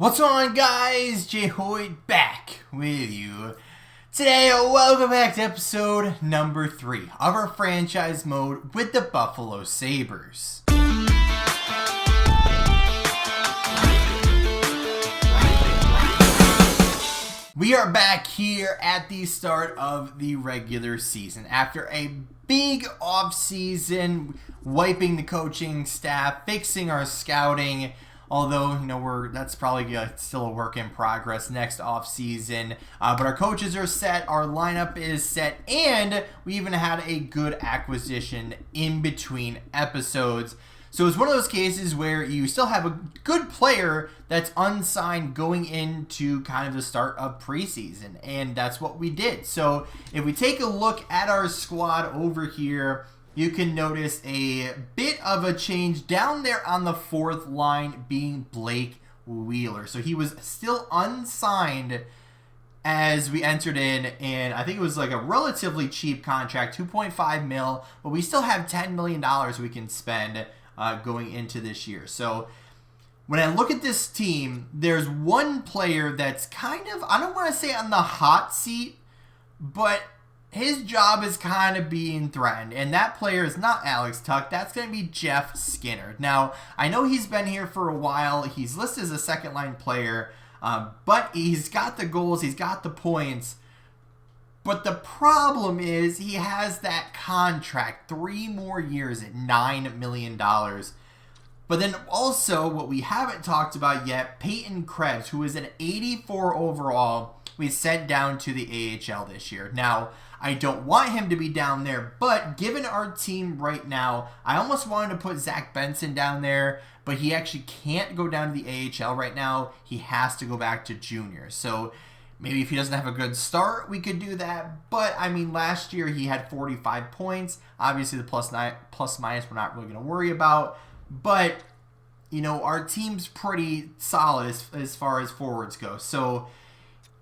What's going on, guys? Jay Hoyt back with you. Today, welcome back to episode number 3 of our franchise mode with the Buffalo Sabres. We are back here at the start of the regular season. After a big off-season, wiping the coaching staff, fixing our scouting, although, that's probably still a work in progress next offseason. But our coaches are set, our lineup is set, and we even had a good acquisition in between episodes. So it's one of those cases where you still have a good player that's unsigned going into kind of the start of preseason, and that's what we did. So if we take a look at our squad over here, you can notice a bit of a change down there on the fourth line being Blake Wheeler. So he was still unsigned as we entered in, and I think it was like a relatively cheap contract, $2.5 million, but we still have $10 million we can spend going into this year. So when I look at this team, there's one player that's kind of, I don't want to say on the hot seat, but his job is kind of being threatened, and that player is not Alex Tuch. That's going to be Jeff Skinner. Now, I know he's been here for a while. He's listed as a second-line player, but he's got the goals, he's got the points. But the problem is he has that contract, 3 more years at $9 million. But then also, what we haven't talked about yet, Peyton Krebs, who is an 84 overall, we sent down to the AHL this year. Now, I don't want him to be down there, but given our team right now, I almost wanted to put Zach Benson down there, but he actually can't go down to the AHL right now. He has to go back to junior. So maybe if he doesn't have a good start, we could do that. But, I mean, last year he had 45 points. Obviously, the plus minus we're not really going to worry about. But, our team's pretty solid as far as forwards go. So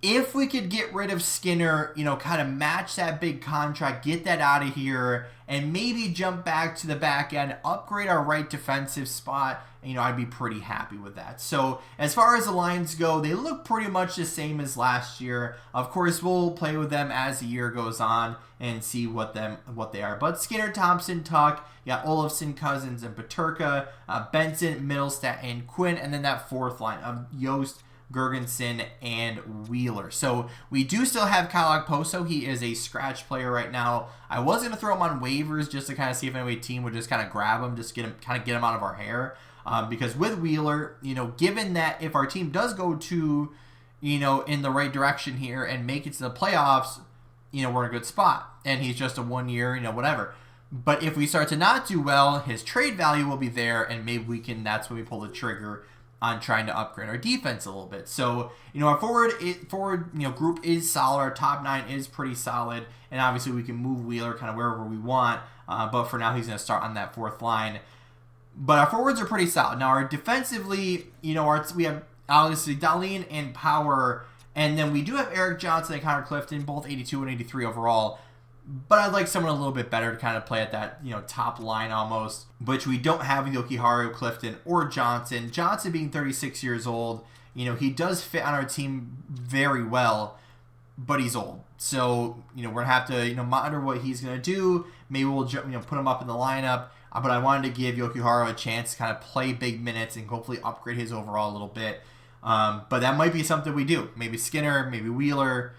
if we could get rid of Skinner, kind of match that big contract, get that out of here, and maybe jump back to the back end, upgrade our right defensive spot, I'd be pretty happy with that. So as far as the lines go, they look pretty much the same as last year. Of course, we'll play with them as the year goes on and see what they are. But Skinner, Thompson, Tuch, Olofsson, Cousins, and Peterka, Benson, Middlestat, and Quinn, and then that fourth line of Yost, Gergensen, and Wheeler. So we do still have Kyle Okposo. He is a scratch player right now. I was going to throw him on waivers just to kind of see if any team would just kind of grab him, just get him out of our hair. Because with Wheeler, given that if our team does go to, in the right direction here and make it to the playoffs, we're in a good spot. And he's just a 1 year, whatever. But if we start to not do well, his trade value will be there, and maybe that's when we pull the trigger on trying to upgrade our defense a little bit. So, our forward group is solid. Our top 9 is pretty solid. And obviously we can move Wheeler kind of wherever we want. But for now, he's going to start on that fourth line. But our forwards are pretty solid. Now, our defensively, we have obviously Dahlin and Power. And then we do have Eric Johnson and Connor Clifton, both 82 and 83 overall. But I'd like someone a little bit better to kind of play at that, top line almost, which we don't have with Jokiharju, Clifton, or Johnson. Johnson being 36 years old, he does fit on our team very well, but he's old. So, we're going to have to, monitor what he's going to do. Maybe we'll, put him up in the lineup. But I wanted to give Jokiharju a chance to kind of play big minutes and hopefully upgrade his overall a little bit. But that might be something we do. Maybe Skinner, maybe Wheeler.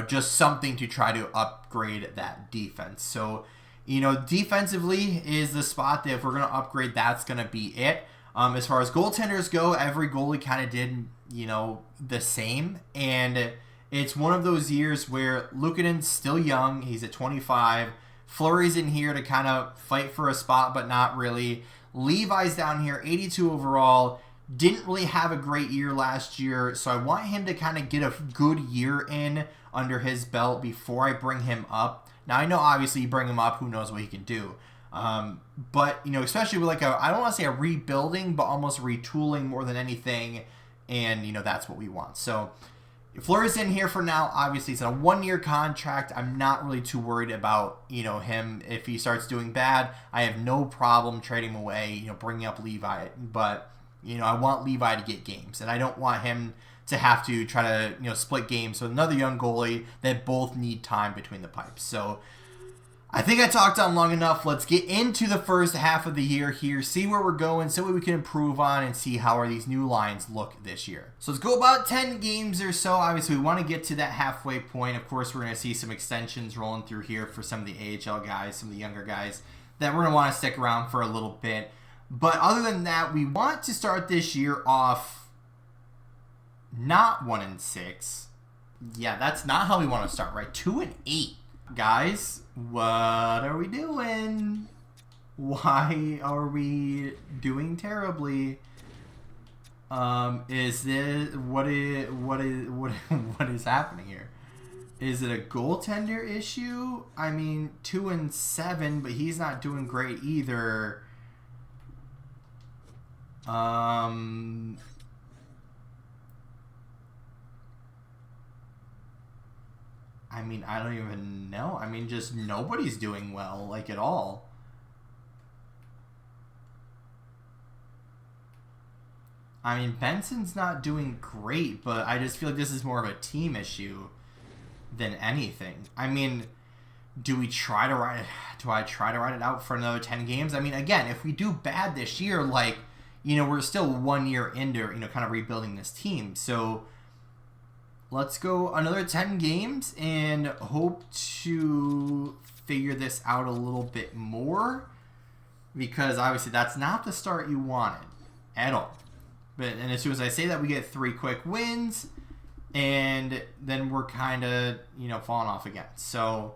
Just something to try to upgrade that defense. So, defensively is the spot that if we're going to upgrade, that's going to be it. As far as goaltenders go, every goalie kind of did, the same. And it's one of those years where Luukkonen's still young. He's at 25. Fleury's in here to kind of fight for a spot, but not really. Levi's down here, 82 overall. Didn't really have a great year last year, so I want him to kind of get a good year in under his belt before I bring him up. Now, I know obviously you bring him up, who knows what he can do. But, especially with I don't want to say a rebuilding, but almost retooling more than anything, and, that's what we want. So, Fleury's in here for now. Obviously, it's a 1-year contract. I'm not really too worried about, him. If he starts doing bad, I have no problem trading him away, bringing up Levi. But I want Levi to get games, and I don't want him to have to try to, split games with another young goalie that both need time between the pipes. So I think I talked on long enough. Let's get into the first half of the year here, see where we're going, see what we can improve on, and see how these new lines look this year. So let's go about 10 games or so. Obviously, we want to get to that halfway point. Of course, we're going to see some extensions rolling through here for some of the AHL guys, some of the younger guys that we're going to want to stick around for a little bit. But other than that, we want to start this year off not 1-6. Yeah, that's not how we want to start, right? 2-8. Guys, what are we doing? Why are we doing terribly? Is this what is happening here? Is it a goaltender issue? I mean, 2-7, but he's not doing great either. I mean, I don't even know. I mean, just nobody's doing well, like, at all. I mean, Benson's not doing great, but I just feel like this is more of a team issue than anything. I mean, do I try to ride it out for another 10 games? I mean, again, if we do bad this year, like, we're still 1 year into, kind of rebuilding this team. So let's go another 10 games and hope to figure this out a little bit more, because obviously that's not the start you wanted at all. And as soon as I say that, we get 3 quick wins, and then we're kind of, falling off again. So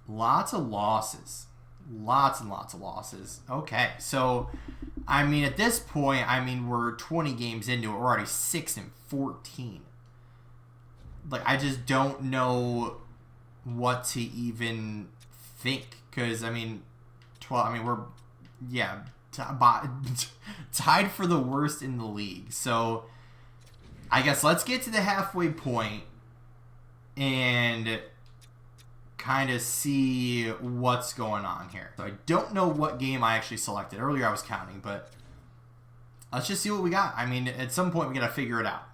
lots of losses. Lots and lots of losses. Okay, so I mean, at this point, we're 20 games into it. We're already 6-14. Like, I just don't know what to even think, because we're tied for the worst in the league. So I guess let's get to the halfway point and kind of see what's going on here. So I don't know what game I actually selected. Earlier I was counting, but let's just see what we got. I mean, at some point we got to figure it out,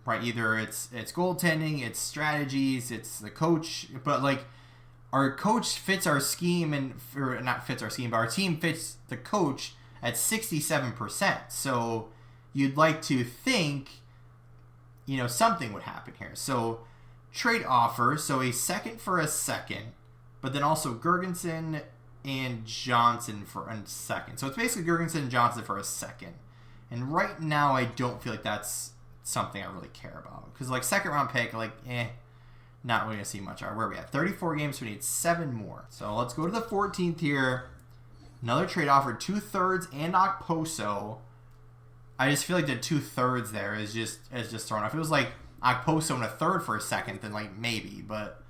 right? Either it's goaltending, it's strategies, it's the coach, but like our coach fits our scheme, or not fits our scheme, but our team fits the coach at 67%. So you'd like to think, something would happen here. So trade offer, so a second for a second, but then also Gergensen and Johnson for a second. So it's basically Gergensen and Johnson for a second. And right now, I don't feel like that's something I really care about. Because, like, second round pick, not really going to see much. All right, where are we at? 34 games, so we need 7 more. So let's go to the 14th here. Another trade offer, 2/3 and Okposo. I just feel like the 2/3 there is just thrown off. If it was like Okposo and a third for a second, then like maybe, but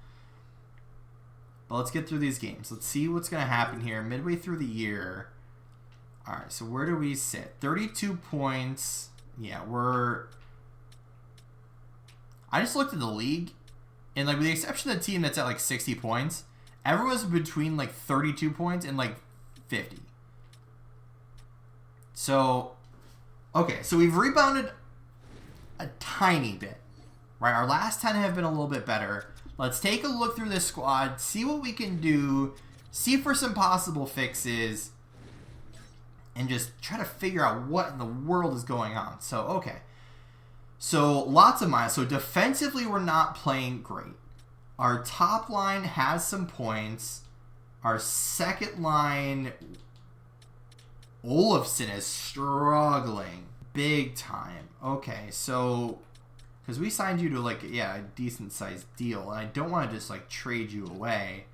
let's get through these games. Let's see what's going to happen here midway through the year. All right, so where do we sit? 32 points. Yeah, I just looked at the league, and like with the exception of the team that's at like 60 points, everyone's between like 32 points and like 50. So, okay, so we've rebounded a tiny bit. Right, our last 10 have been a little bit better. Let's take a look through this squad, see what we can do, see for some possible fixes, and just try to figure out what in the world is going on. So, okay. So, lots of minus. So, defensively, we're not playing great. Our top line has some points. Our second line, Olofsson is struggling big time. Okay, so because we signed you to a decent sized deal, and I don't want to just trade you away.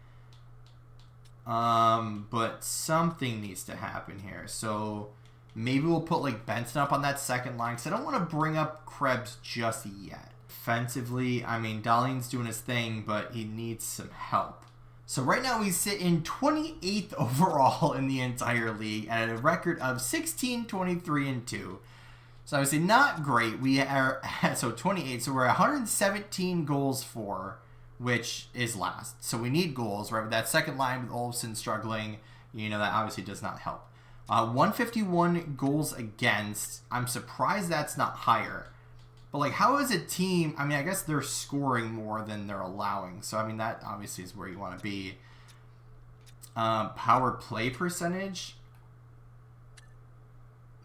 But something needs to happen here. So maybe we'll put Benson up on that second line, because I don't want to bring up Krebs just yet. Offensively, Dahlin's doing his thing, but he needs some help. So right now we sit in 28th overall in the entire league at a record of 16-23-2. So obviously not great. We are at 28, so we're 117 goals for, which is last. So we need goals, right? With that second line with Olofsson struggling, that obviously does not help. 151 goals against. I'm surprised that's not higher. But, like, how is a team... I mean, I guess they're scoring more than they're allowing. So, I mean, that obviously is where you want to be. Power play percentage.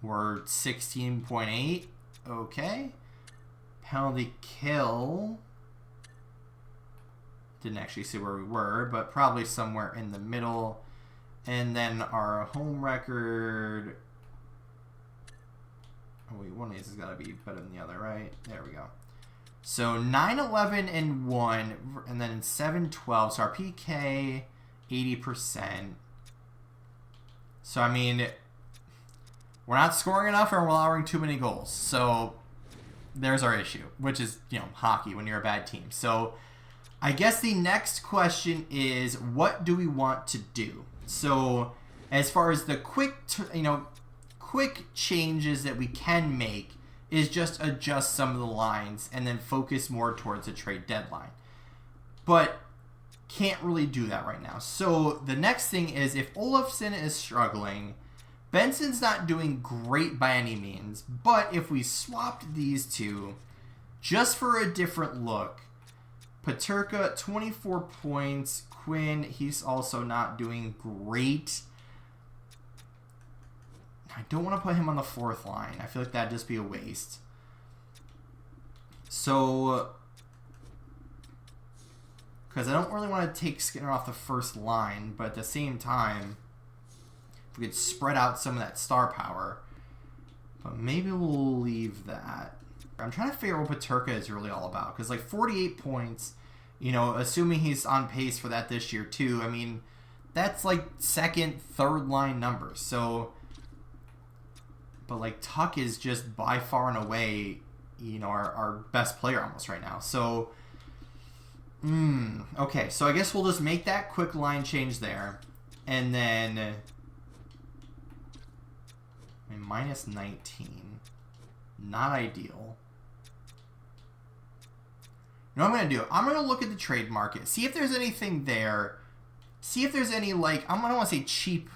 We're 16.8. Okay. Penalty kill. Didn't actually see where we were, but probably somewhere in the middle. And then our home record... Oh, wait, one of these has got to be better than the other, right? There we go. So 9-11-1, and then 7-12. So our PK, 80%. So, I mean, we're not scoring enough and we're allowing too many goals. So there's our issue, which is, you know, hockey when you're a bad team. So I guess the next question is, what do we want to do? So as far as the quick changes that we can make is just adjust some of the lines and then focus more towards a trade deadline. But can't really do that right now. So the next thing is, if Olofsson is struggling, Benson's not doing great by any means, but if we swapped these two just for a different look, Peterka, 24 points, Quinn, he's also not doing great. I don't want to put him on the fourth line. I feel like that'd just be a waste. So, because I don't really want to take Skinner off the first line, but at the same time, if we could spread out some of that star power. But maybe we'll leave that. I'm trying to figure out what Peterka is really all about. Because, like, 48 points, you know, assuming he's on pace for that this year, too. I mean, that's, like, second, third line numbers. So, but, like, Tuck is just by far and away, you know, our best player almost right now. So, okay. So, I guess we'll just make that quick line change there. And then... I mean, minus 19. Not ideal. You know what I'm going to do? I'm going to look at the trade market. See if there's anything there. See if there's any, like, I don't want to say cheap,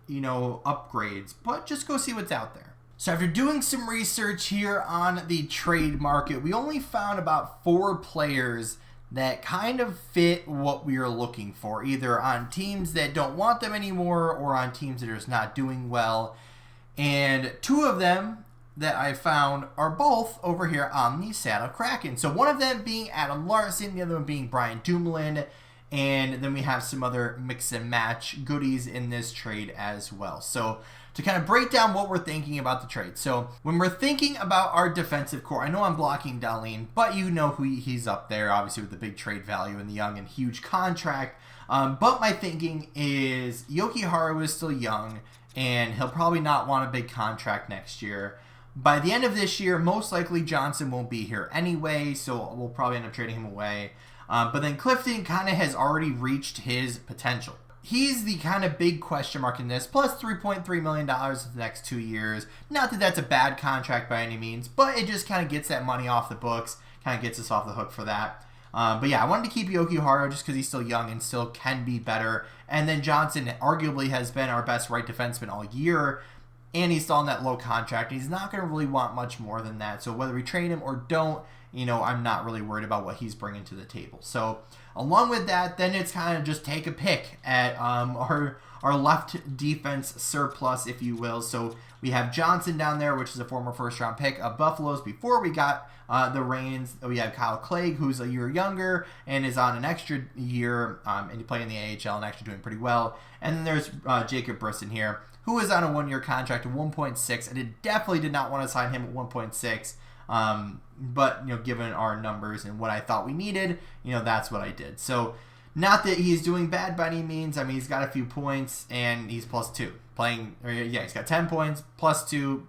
you know, upgrades. But just go see what's out there. So after doing some research here on the trade market, we only found about 4 players that kind of fit what we are looking for. Either on teams that don't want them anymore or on teams that are just not doing well. And 2 of them that I found are both over here on the Seattle Kraken. So one of them being Adam Larson, the other one being Brian Dumoulin, and then we have some other mix and match goodies in this trade as well. So to kind of break down what we're thinking about the trade. So when we're thinking about our defensive core, I know I'm blocking Dahlin, but you know who he's up there, obviously with the big trade value and the young and huge contract. But my thinking is Jokiharju is still young, and he'll probably not want a big contract next year. By the end of this year, most likely Johnson won't be here anyway, so we'll probably end up trading him away. But then Clifton kind of has already reached his potential. He's the kind of big question mark in this, plus $3.3 million for the next 2 years. Not that that's a bad contract by any means, but it just kind of gets that money off the books, kind of gets us off the hook for that. But yeah, I wanted to keep Jokiharju just because he's still young and still can be better. And then Johnson arguably has been our best right defenseman all year, and he's still on that low contract. He's not going to really want much more than that. So whether we trade him or don't, you know, I'm not really worried about what he's bringing to the table. So along with that, then it's kind of just take a pick at our left defense surplus, if you will. So we have Johnson down there, which is a former first-round pick of Buffalo's before we got the Reigns. We have Kyle Clegg, who's a year younger and is on an extra year and playing in the AHL and actually doing pretty well. And then there's Jacob Brisson here, who is on a 1-year contract of 1.6. I definitely did not want to sign him at 1.6. But, you know, given our numbers and what I thought we needed, you know, that's what I did. So, not that he's doing bad by any means. I mean, he's got a few points, and he's +2. He's got 10 points, +2,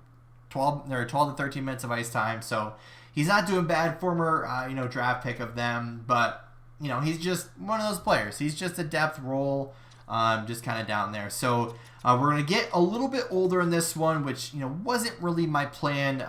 12 to 13 minutes of ice time. So, he's not doing bad. Former, draft pick of them. But, you know, he's just one of those players. He's just a depth role, just kind of down there. So, we're going to get a little bit older in this one, which, you know, wasn't really my plan.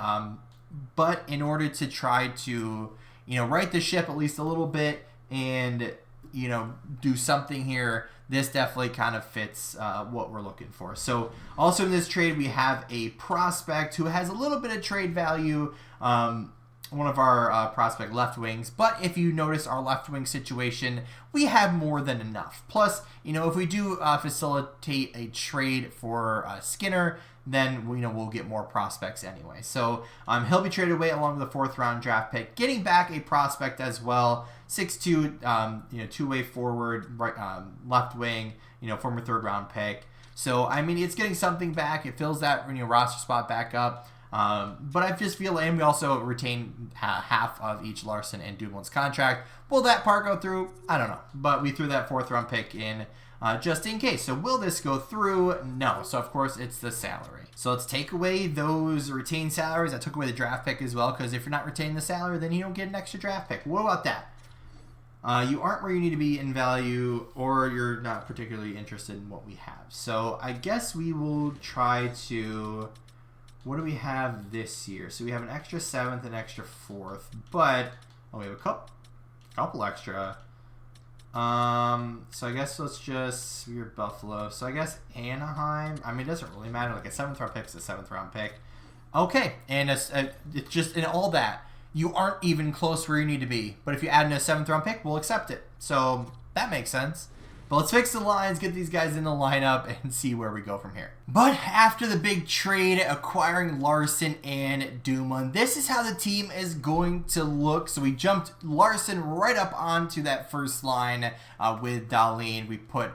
But in order to try to, you know, right the ship at least a little bit and do something here, this definitely kind of fits what we're looking for. So also in this trade, we have a prospect who has a little bit of trade value, one of our prospect left wings. But if you notice our left wing situation, we have more than enough. Plus, if we do facilitate a trade for Skinner, then we'll get more prospects anyway. So he'll be traded away along with a 4th round draft pick, getting back a prospect as well, 6'2", two-way forward, right, left wing, former 3rd round pick. So it's getting something back. It fills that roster spot back up. But I just feel, and we also retain half of each Larson and Dublin's contract. Will that part go through? I don't know. But we threw that 4th round pick in just in case. So will this go through? No. So of course it's the salary. So let's take away those retained salaries. I took away the draft pick as well, because if you're not retaining the salary, then you don't get an extra draft pick. What about that? You aren't where you need to be in value, or you're not particularly interested in what we have. So I guess we will try to... What do we have this year? So we have an extra 7th and extra 4th, but we have a couple extra. So I guess let's just, we're Buffalo. So I guess Anaheim. It doesn't really matter. Like a 7th round pick is a 7th round pick. Okay, and it's just in all that, you aren't even close where you need to be. But if you add in a 7th round pick, we'll accept it. So that makes sense. But let's fix the lines, get these guys in the lineup, and see where we go from here. But after the big trade, acquiring Larson and Dumoulin, this is how the team is going to look. So we jumped Larson right up onto that first line with Dahlin. We put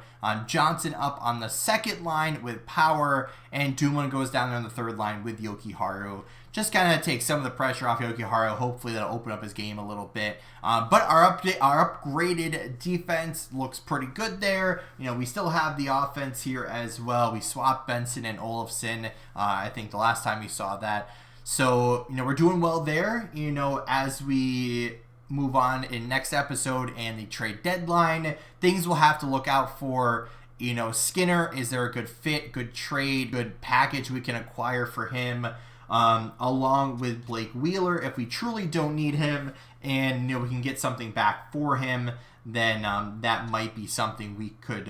Johnson up on the 2nd line with Power, and Dumoulin goes down there on the 3rd line with Jokiharju. Just kind of take some of the pressure off Jokiharju. Hopefully that'll open up his game a little bit. But our upgraded defense looks pretty good there. We still have the offense here as well. We swapped Benson and Olofsson. I think the last time we saw that. So, we're doing well there. As we move on in next episode and the trade deadline, things we'll have to look out for. Skinner, is there a good fit, good trade, good package we can acquire for him? Along with Blake Wheeler, if we truly don't need him and we can get something back for him, then that might be something we could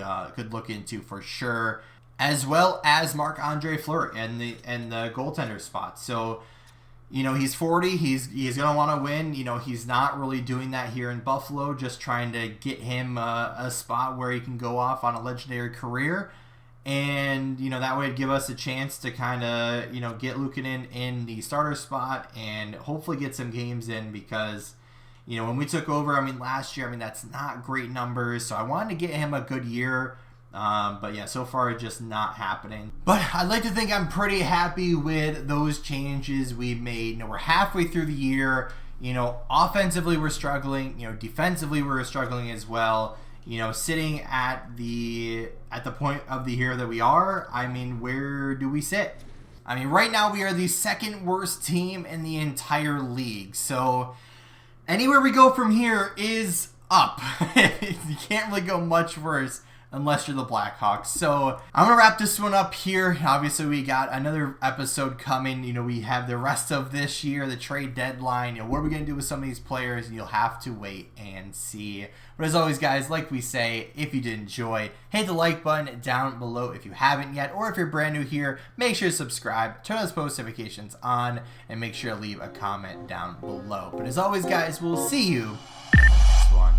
look into for sure, as well as Marc-Andre Fleury and the goaltender spot. So he's 40, he's gonna want to win. He's not really doing that here in Buffalo, just trying to get him a spot where he can go off on a legendary career. And, that would give us a chance to kind of, get Luukkonen in the starter spot and hopefully get some games in, because, when we took over, last year, that's not great numbers. So I wanted to get him a good year. But yeah, so far just not happening. But I'd like to think I'm pretty happy with those changes we made. We're halfway through the year. Offensively we're struggling. Defensively we're struggling as well. Sitting at the point of the year that we are, where do we sit? Right now we are the 2nd worst team in the entire league. So anywhere we go from here is up. You can't really go much worse unless you're the Blackhawks. So I'm going to wrap this one up here. Obviously, we got another episode coming. We have the rest of this year, the trade deadline. What are we going to do with some of these players? You'll have to wait and see. But as always, guys, like we say, if you did enjoy, hit the like button down below if you haven't yet. Or if you're brand new here, make sure to subscribe, turn those post notifications on, and make sure to leave a comment down below. But as always, guys, we'll see you in the next one.